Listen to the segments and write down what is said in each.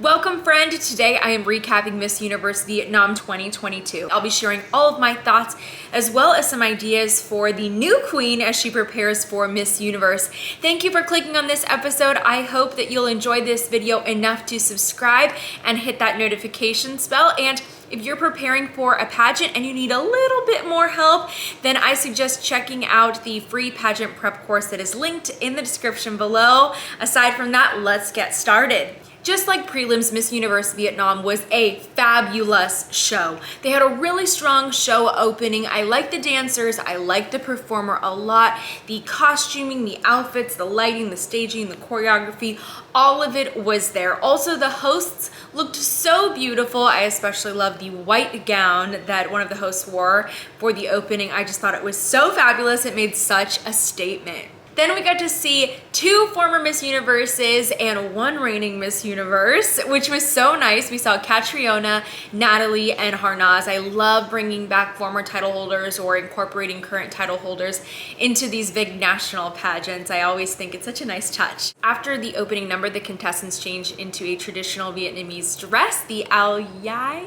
Welcome friend, today I am recapping Miss Universe Vietnam 2022. I'll be sharing all of my thoughts as well as some ideas for the new queen as she prepares for Miss Universe. Thank you for clicking on this episode. I hope that you'll enjoy this video enough to subscribe and hit that notification bell. And if you're preparing for a pageant and you need a little bit more help, then I suggest checking out the free pageant prep course that is linked in the description below. Aside from that, let's get started. Just like prelims, Miss Universe Vietnam was a fabulous show. They had a really strong show opening. I like the dancers, I like the performer a lot. The costuming, the outfits, the lighting, the staging, the choreography, all of it was there. Also, the hosts looked so beautiful. I especially love the white gown that one of the hosts wore for the opening. I just thought it was so fabulous. It made such a statement. Then we got to see two former Miss Universes and one reigning Miss Universe, which was so nice. We saw Catriona, Natalie, and Harnaz. I love bringing back former title holders or incorporating current title holders into these big national pageants. I always think it's such a nice touch. After the opening number, the contestants changed into a traditional Vietnamese dress, the Al Yai.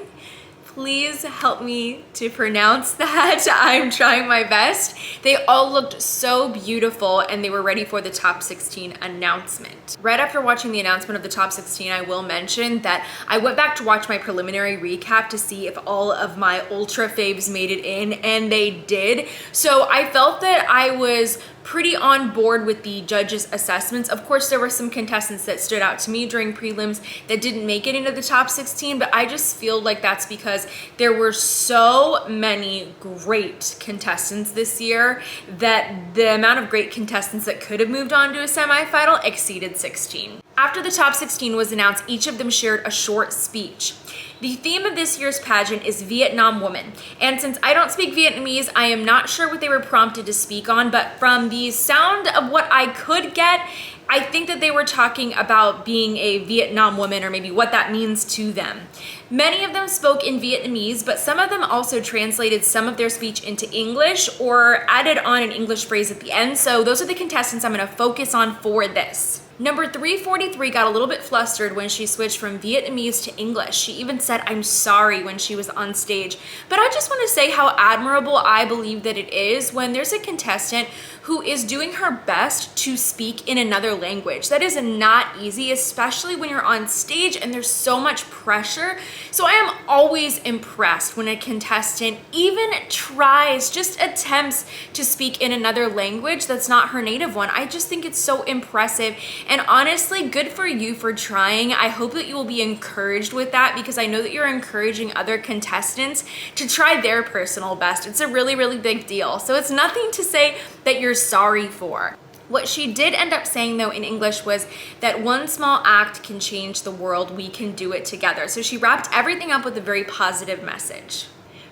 Please help me to pronounce that. I'm trying my best. They all looked so beautiful and they were ready for the top 16 announcement. Right after watching the announcement of the top 16, I will mention that I went back to watch my preliminary recap to see if all of my ultra faves made it in, and they did. So I felt that I was pretty on board with the judges' assessments. Of course, there were some contestants that stood out to me during prelims that didn't make it into the top 16, but I just feel like that's because there were so many great contestants this year that the amount of great contestants that could have moved on to a semifinal exceeded 16. After the top 16 was announced, each of them shared a short speech. The theme of this year's pageant is Vietnam Woman, and since I don't speak Vietnamese, I am not sure what they were prompted to speak on, but from the sound of what I could get, I think that they were talking about being a Vietnam woman, or maybe what that means to them. Many of them spoke in Vietnamese, but some of them also translated some of their speech into English or added on an English phrase at the end, so those are the contestants I'm going to focus on for this. Number 343 got a little bit flustered when she switched from Vietnamese to English. She even said, "I'm sorry," when she was on stage. But I just want to say how admirable I believe that it is when there's a contestant who is doing her best to speak in another language. That is not easy, especially when you're on stage and there's so much pressure. So I am always impressed when a contestant even tries, just attempts to speak in another language that's not her native one. I just think it's so impressive. And honestly, good for you for trying. I hope that you will be encouraged with that, because I know that you're encouraging other contestants to try their personal best. It's a really, really big deal. So it's nothing to say that you're sorry for. What she did end up saying though in English was that one small act can change the world. We can do it together. So she wrapped everything up with a very positive message.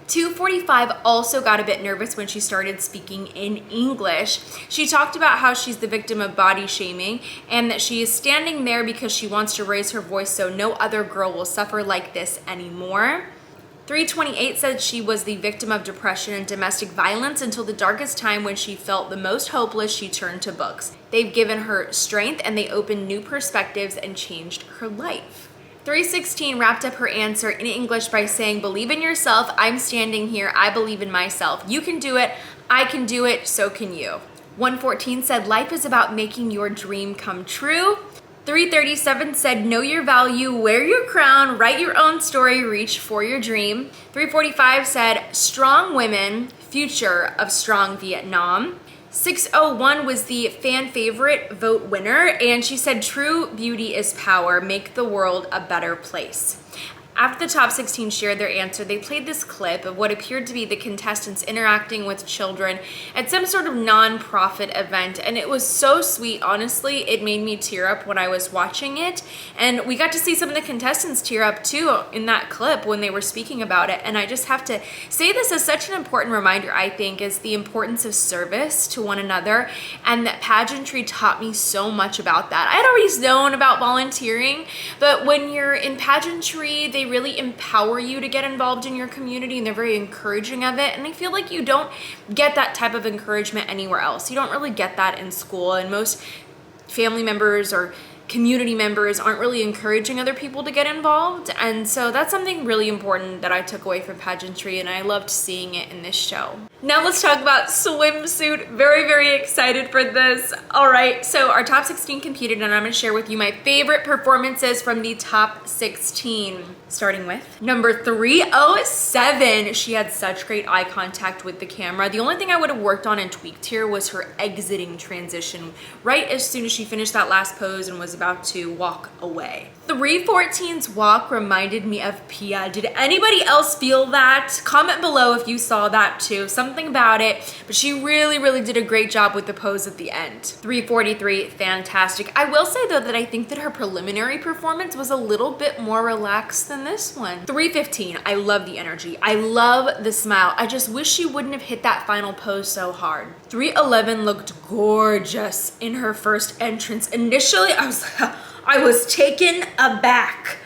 245 also got a bit nervous when she started speaking in English. She talked about how she's the victim of body shaming and that she is standing there because she wants to raise her voice so no other girl will suffer like this anymore. 328 said she was the victim of depression and domestic violence until the darkest time when she felt the most hopeless. She turned to books. They've given her strength and they opened new perspectives and changed her life. 316 wrapped up her answer in English by saying, "Believe in yourself. I'm standing here. I believe in myself. You can do it. I can do it. So can you." 114 said, "Life is about making your dream come true." 337 said, "Know your value, wear your crown, write your own story, reach for your dream." 345 said, "Strong women, future of strong Vietnam." 601 was the fan favorite vote winner, and she said, "True beauty is power, make the world a better place." After the top 16 shared their answer, they played this clip of what appeared to be the contestants interacting with children at some sort of non-profit event, and it was so sweet. Honestly, it made me tear up when I was watching it, and we got to see some of the contestants tear up too in that clip when they were speaking about it. And I just have to say, this is such an important reminder, I think, is the importance of service to one another, and that pageantry taught me so much about that. I had always known about volunteering, but when you're in pageantry, they really empower you to get involved in your community, and they're very encouraging of it. And I feel like you don't get that type of encouragement anywhere else. You don't really get that in school, and most family members or community members aren't really encouraging other people to get involved. And so that's something really important that I took away from pageantry, and I loved seeing it in this show. Now let's talk about Swimsuit. Very, very excited for this. All right, so our top 16 competed, and I'm gonna share with you my favorite performances from the top 16. Starting with number 307. She had such great eye contact with the camera. The only thing I would have worked on and tweaked here was her exiting transition right as soon as she finished that last pose and was about to walk away. 314's walk reminded me of Pia. Did anybody else feel that? Comment below if you saw that too. Something about it, but she really, really did a great job with the pose at the end. 343, fantastic. I will say though that I think that her preliminary performance was a little bit more relaxed than this one. 315, I love the energy. I love the smile. I just wish she wouldn't have hit that final pose so hard. 311 looked gorgeous in her first entrance. Initially, I was taken aback.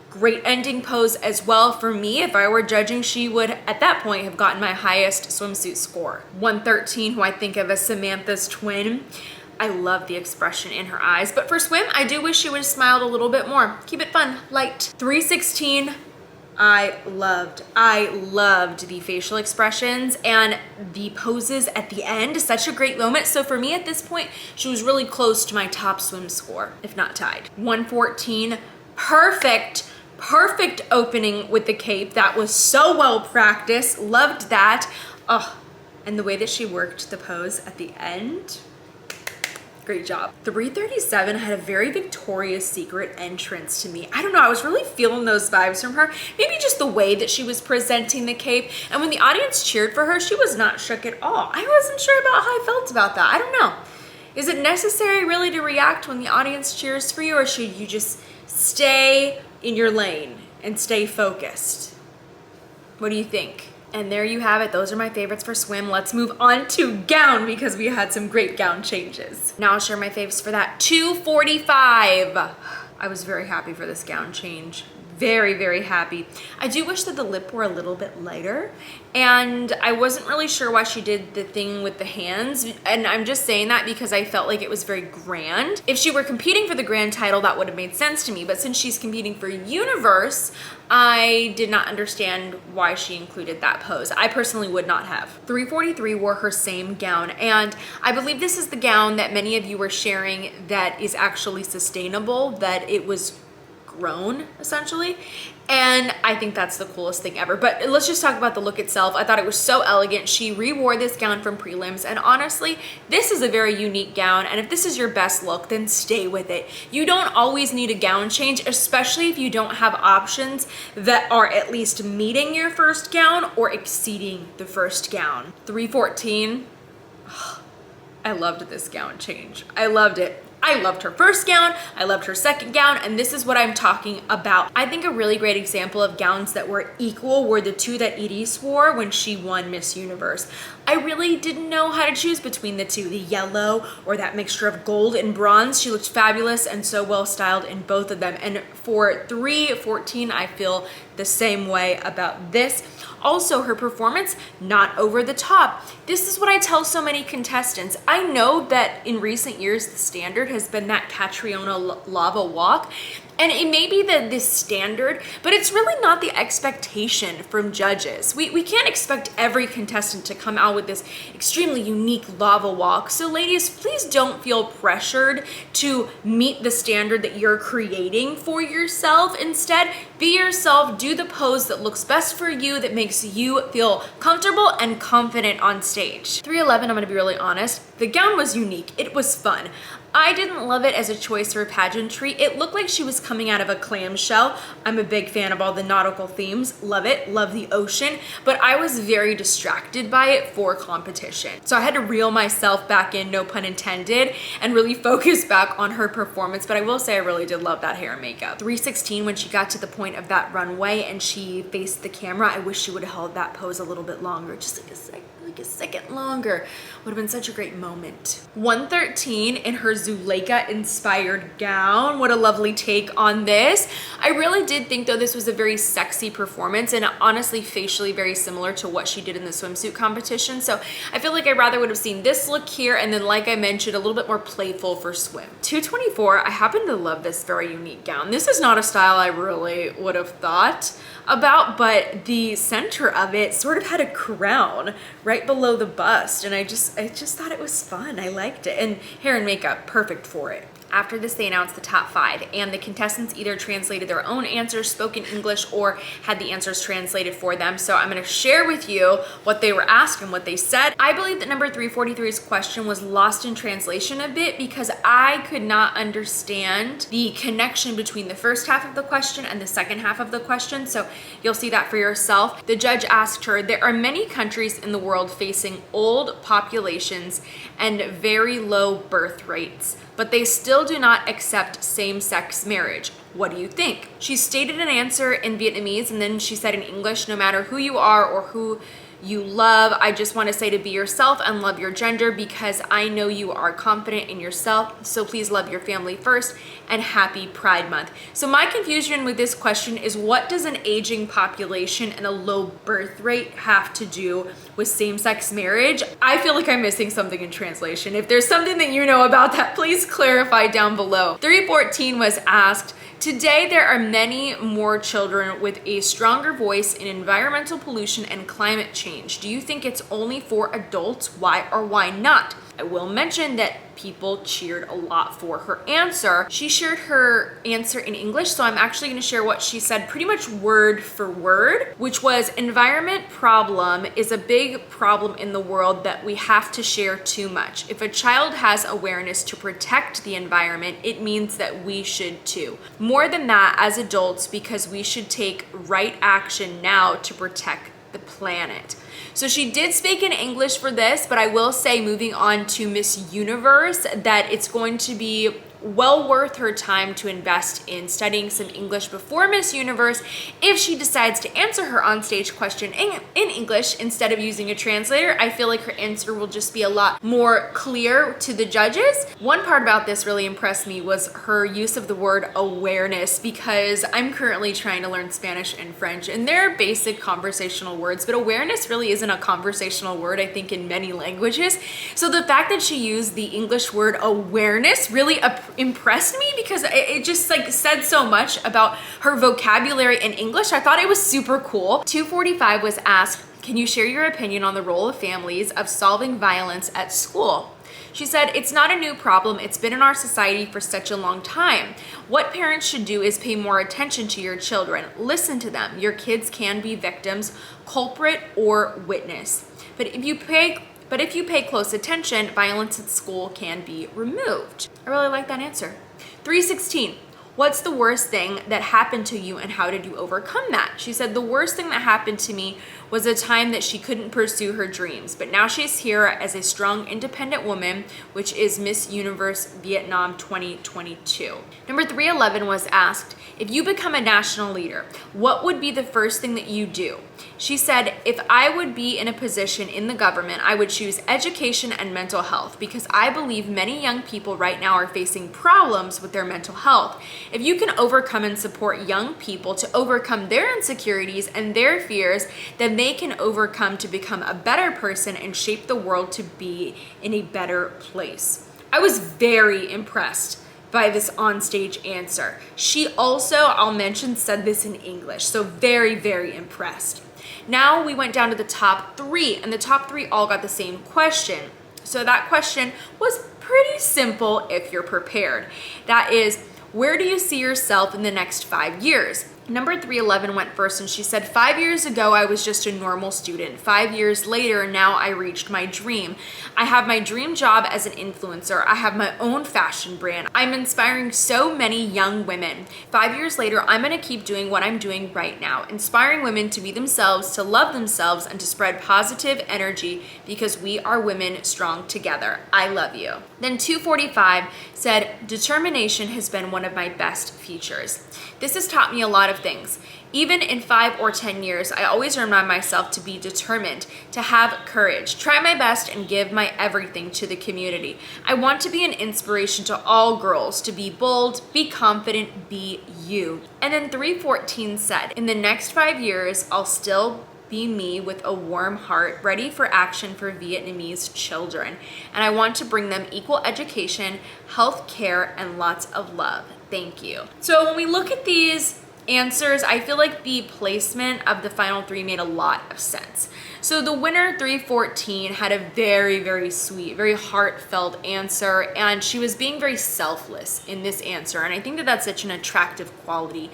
Great ending pose as well. For me, if I were judging, she would at that point have gotten my highest swimsuit score. 113, who I think of as Samantha's twin. I love the expression in her eyes, but for swim, I do wish she would have smiled a little bit more. Keep it fun, light. 316, I loved the facial expressions and the poses at the end. Such a great moment. So for me at this point, she was really close to my top swim score, if not tied. 114, perfect opening with the cape. That was so well practiced. Loved that. Oh, and the way that she worked the pose at the end. Great job. 337 had a very Victoria's Secret entrance to me. I don't know, I was really feeling those vibes from her. Maybe just the way that she was presenting the cape. And when the audience cheered for her, she was not shook at all. I wasn't sure about how I felt about that. I don't know. Is it necessary really to react when the audience cheers for you, or should you just stay in your lane and stay focused? What do you think? And there you have it. Those are my favorites for swim. Let's move on to gown because we had some great gown changes. Now I'll share my faves for that. 245. I was very happy for this gown change. Very, very happy. I do wish that the lip were a little bit lighter, and I wasn't really sure why she did the thing with the hands, and I'm just saying that because I felt like it was very grand. If she were competing for the grand title, that would have made sense to me, but since she's competing for Universe, I did not understand why she included that pose. I personally would not have. 343 wore her same gown, and I believe this is the gown that many of you were sharing that is actually sustainable, that it was grown essentially, and I think that's the coolest thing ever. But let's just talk about the look itself. I thought it was so elegant. She re-wore this gown from prelims, and honestly, this is a very unique gown, and if this is your best look, then stay with it. You don't always need a gown change, especially if you don't have options that are at least meeting your first gown or exceeding the first gown. 314, I loved this gown change. I loved it. I loved her first gown, I loved her second gown, and this is what I'm talking about. I think a really great example of gowns that were equal were the two that Edie wore when she won Miss Universe. I really didn't know how to choose between the two, the yellow or that mixture of gold and bronze. She looked fabulous and so well styled in both of them. And for 314, I feel the same way about this. Also, her performance, not over the top. This is what I tell so many contestants. I know that in recent years, the standard has been that Catriona lava walk, and it may be this standard, but it's really not the expectation from judges. We can't expect every contestant to come out with this extremely unique lava walk. So ladies, please don't feel pressured to meet the standard that you're creating for yourself. Instead, be yourself, do the pose that looks best for you, that makes you feel comfortable and confident on stage. 311, I'm gonna be really honest, the gown was unique, it was fun. I didn't love it as a choice for pageantry. It looked like she was coming out of a clamshell. I'm a big fan of all the nautical themes. Love it, love the ocean, but I was very distracted by it for competition. So I had to reel myself back in, no pun intended, and really focus back on her performance. But I will say I really did love that hair and makeup. 316, when she got to the point of that runway and she faced the camera, I wish she would have held that pose a little bit longer, just like a second. Like like a second longer. Would have been such a great moment. 113 in her Zuleika inspired gown. What a lovely take on this. I really did think though this was a very sexy performance and honestly facially very similar to what she did in the swimsuit competition. So I feel like I rather would have seen this look here and then, like I mentioned, a little bit more playful for swim. 224, I happen to love this very unique gown. This is not a style I really would have thought about, but the center of it sort of had a crown right below the bust, and I just thought it was fun. I liked it, and hair and makeup, perfect for it. After this, they announced the top 5, and the contestants either translated their own answers, spoke in English, or had the answers translated for them. So I'm gonna share with you what they were asked and what they said. I believe that number 343's question was lost in translation a bit because I could not understand the connection between the first half of the question and the second half of the question. So you'll see that for yourself. The judge asked her, there are many countries in the world facing old populations and very low birth rates, but they still do not accept same-sex marriage. What do you think? She stated an answer in Vietnamese and then she said in English, no matter who you are or who you love, I just want to say to be yourself and love your gender because I know you are confident in yourself. So please love your family first and happy Pride Month. So my confusion with this question is, what does an aging population and a low birth rate have to do with same-sex marriage? I feel like I'm missing something in translation. If there's something that you know about that, please clarify down below. 314 was asked, today, there are many more children with a stronger voice in environmental pollution and climate change. Do you think it's only for adults? Why or why not? I will mention that people cheered a lot for her answer. She shared her answer in English, so I'm actually going to share what she said pretty much word for word, which was, environment problem is a big problem in the world that we have to share too much. If a child has awareness to protect the environment, it means that we should too. More than that, as adults, because we should take right action now to protect the planet. So she did speak in English for this, but I will say, moving on to Miss Universe, that it's going to be well worth her time to invest in studying some English before Miss Universe if she decides to answer her onstage question in English instead of using a translator. I feel like her answer will just be a lot more clear to the judges. One part about this really impressed me was her use of the word awareness, because I'm currently trying to learn Spanish and French, and they're basic conversational words, but awareness really isn't a conversational word, I think, in many languages. So the fact that she used the English word awareness really impressed me, because it just like said so much about her vocabulary in English. I thought it was super cool. 245 was asked, can you share your opinion on the role of families of solving violence at school? She said, it's not a new problem. It's been in our society for such a long time. What parents should do is pay more attention to your children. Listen to them. Your kids can be victims, culprit, or witness. But if you pay close attention, violence at school can be removed. I really like that answer. 316. What's the worst thing that happened to you and how did you overcome that? She said, the worst thing that happened to me was a time that she couldn't pursue her dreams, but now she's here as a strong, independent woman, which is Miss Universe Vietnam 2022. Number 311 was asked, if you become a national leader, what would be the first thing that you do? She said, if I would be in a position in the government, I would choose education and mental health, because I believe many young people right now are facing problems with their mental health. If you can overcome and support young people to overcome their insecurities and their fears, then they can overcome to become a better person and shape the world to be in a better place. I was very impressed by this onstage answer. She also, I'll mention, said this in English, so very, very impressed. Now we went down to the top 3, and the top 3 all got the same question. So that question was pretty simple if you're prepared. That is, where do you see yourself in the next 5 years? Number 311 went first, and she said, 5 years ago, I was just a normal student. 5 years later, now I reached my dream. I have my dream job as an influencer. I have my own fashion brand. I'm inspiring so many young women. 5 years later, I'm gonna keep doing what I'm doing right now, inspiring women to be themselves, to love themselves, and to spread positive energy, because we are women strong together. I love you. Then 245 said, determination has been one of my best features. This has taught me a lot of of things. Even in 5 or 10 years, I always remind myself to be determined, to have courage, try my best, and give my everything to the community. I want to be an inspiration to all girls to be bold, be confident, be you. And then 314 said, in the next 5 years, I'll still be me with a warm heart, ready for action for Vietnamese children. And I want to bring them equal education, health care, and lots of love. Thank you. So when we look at these answers, I feel like the placement of the final 3 made a lot of sense. So the winner, 314, had a very, very sweet, very heartfelt answer, and she was being very selfless in this answer. And I think that that's such an attractive quality.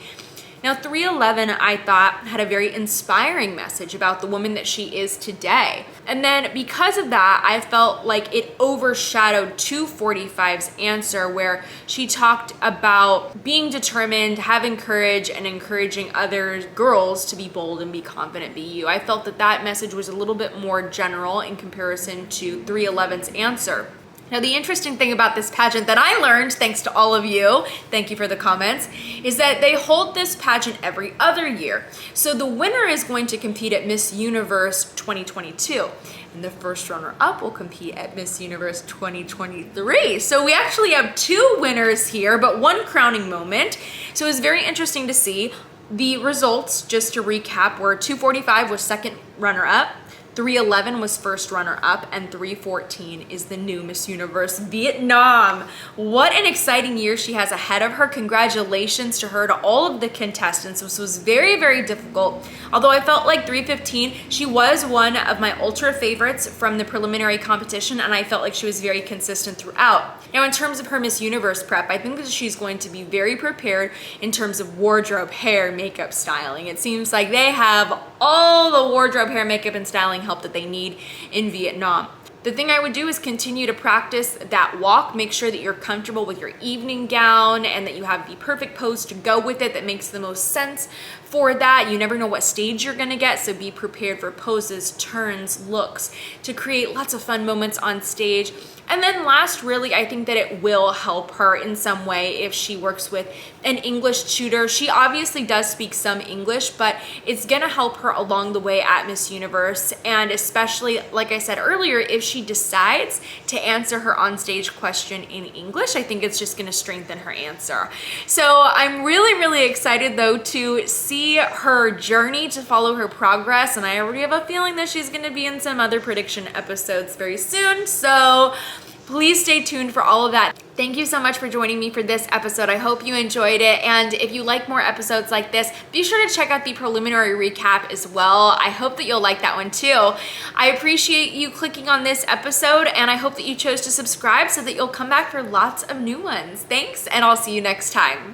Now, 311, I thought, had a very inspiring message about the woman that she is today. And then because of that, I felt like it overshadowed 245's answer, where she talked about being determined, having courage, and encouraging other girls to be bold and be confident, be you. I felt that that message was a little bit more general in comparison to 311's answer. Now, the interesting thing about this pageant that I learned, thanks to all of you, thank you for the comments, is that they hold this pageant every other year. So the winner is going to compete at Miss Universe 2022, and the first runner-up will compete at Miss Universe 2023. So we actually have 2 winners here, but 1 crowning moment. So it was very interesting to see. The results, just to recap, were 245 was second runner-up, 311 was first runner-up, and 314 is the new Miss Universe Vietnam. What an exciting year she has ahead of her. Congratulations to her, to all of the contestants. This was very, very difficult. Although I felt like 315, she was one of my ultra favorites from the preliminary competition, and I felt like she was very consistent throughout. Now, in terms of her Miss Universe prep, I think that she's going to be very prepared in terms of wardrobe, hair, makeup, styling. It seems like they have all the wardrobe, hair, makeup, and styling help that they need in Vietnam. The thing I would do is continue to practice that walk. Make sure that you're comfortable with your evening gown and that you have the perfect pose to go with it that makes the most sense for that. You never know what stage you're gonna get, so be prepared for poses, turns, looks, to create lots of fun moments on stage. And then last, really, I think that it will help her in some way if she works with an English tutor. She obviously does speak some English, but it's gonna help her along the way at Miss Universe. And especially, like I said earlier, if she decides to answer her onstage question in English, I think it's just gonna strengthen her answer. So I'm really, really excited though to see her journey, to follow her progress. And I already have a feeling that she's gonna be in some other prediction episodes very soon. So please stay tuned for all of that. Thank you so much for joining me for this episode. I hope you enjoyed it. And if you like more episodes like this, be sure to check out the preliminary recap as well. I hope that you'll like that one too. I appreciate you clicking on this episode, and I hope that you chose to subscribe so that you'll come back for lots of new ones. Thanks, and I'll see you next time.